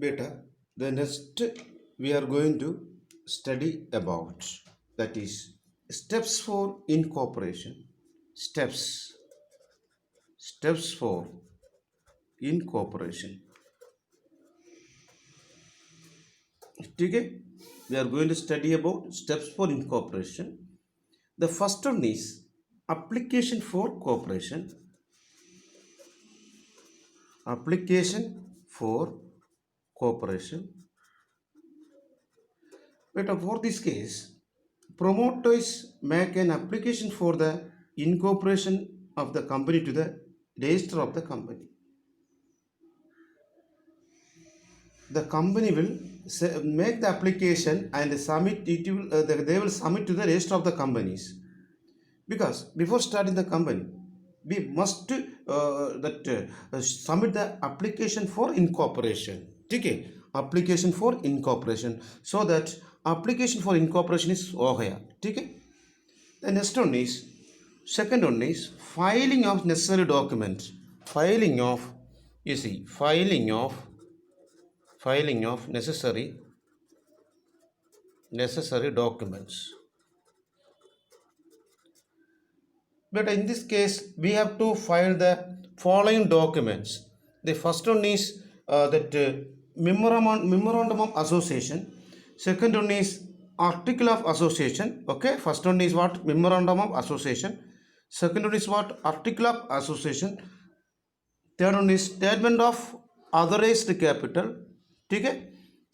Beta, the next we are going to study about, that is steps for incorporation. Steps for incorporation. Okay, we are going to study about steps for incorporation. The first one is application for corporation. Application for corporation. But for this case, promoters make an application for the incorporation of the company to the register of the company. The company will make the application and submit it. They will submit to the register of the companies, because before starting the company, we must submit the application for incorporation. Okay, application for incorporation, so that application for incorporation is over here. Okay, the next one is, second one is filing of necessary documents. Filing of necessary documents. But in this case, we have to file the following documents. The first one is memorandum of association. Second one is article of association. Okay, first one is what? Memorandum of association. Second one is what? Article of association. Third one is statement of authorized capital. Okay.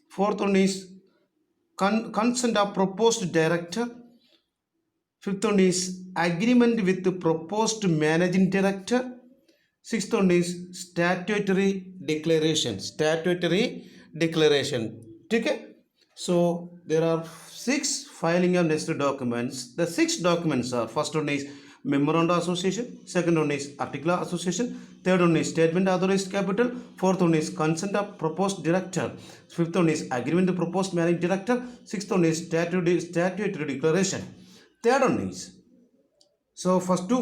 Fourth one is consent of proposed director. Fifth one is agreement with the proposed managing director. Sixth one is statutory declaration. Okay. So there are 6 filing of necessary documents. The 6 documents are: first one is memorandum of association, second one is article of association, third one is statement of authorized capital, fourth one is consent of proposed director, fifth one is agreement with proposed managing director, sixth one is statutory declaration, third one is, so first two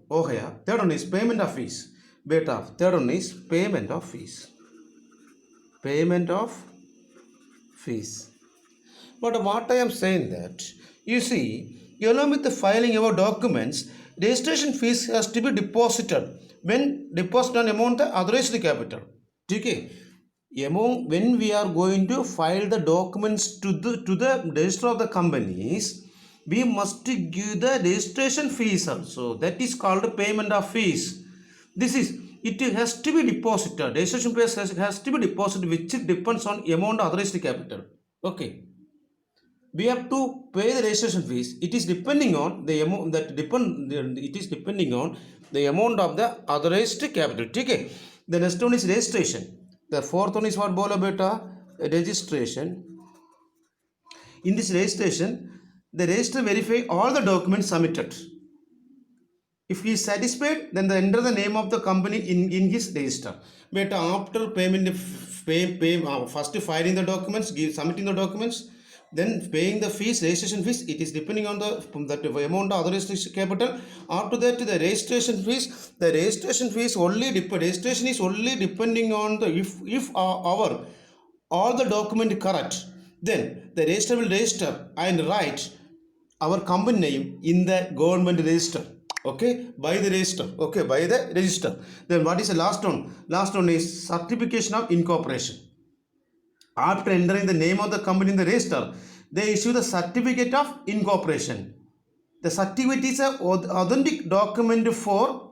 over here. Third one is payment of fees. Beta, third one is payment of fees. But what I am saying that, you see, along with the filing of documents, registration fees has to be deposited. When deposit on amount the authorized capital. Okay. When we are going to file the documents to the register of the companies, we must give the registration fees also. That is called payment of fees. It has to be deposited. Registration fees has to be deposited, which depends on amount of authorized capital. Okay. We have to pay the registration fees. It is depending on the amount depending on the amount of the authorized capital. Okay. The next one is registration. The fourth one is what? Bola beta, registration. In this registration, the registrar verify all the documents submitted. If he is satisfied, then they enter the name of the company in his register. But after payment, first filing the documents, submitting the documents, then paying the fees, registration fees, it is depending on the amount of authorized capital. After that, the registration fees registration is only depending on the if all the document correct, then the registrar will register and write our company name in the government register. Okay, by the register. Okay, by the register. Then what is the last one? Last one is certification of incorporation. After entering the name of the company in the register, they issue the certificate of incorporation. The certificate is an authentic document for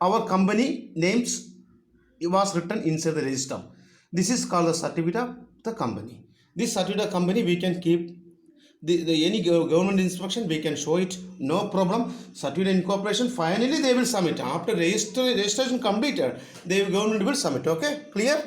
our company names. It was written inside the register. This is called the certificate of the company. This certificate of company we can keep. Any government instruction we can show it, no problem. Certificate of incorporation, finally they will submit. After registration completed, the government will submit. Okay, clear?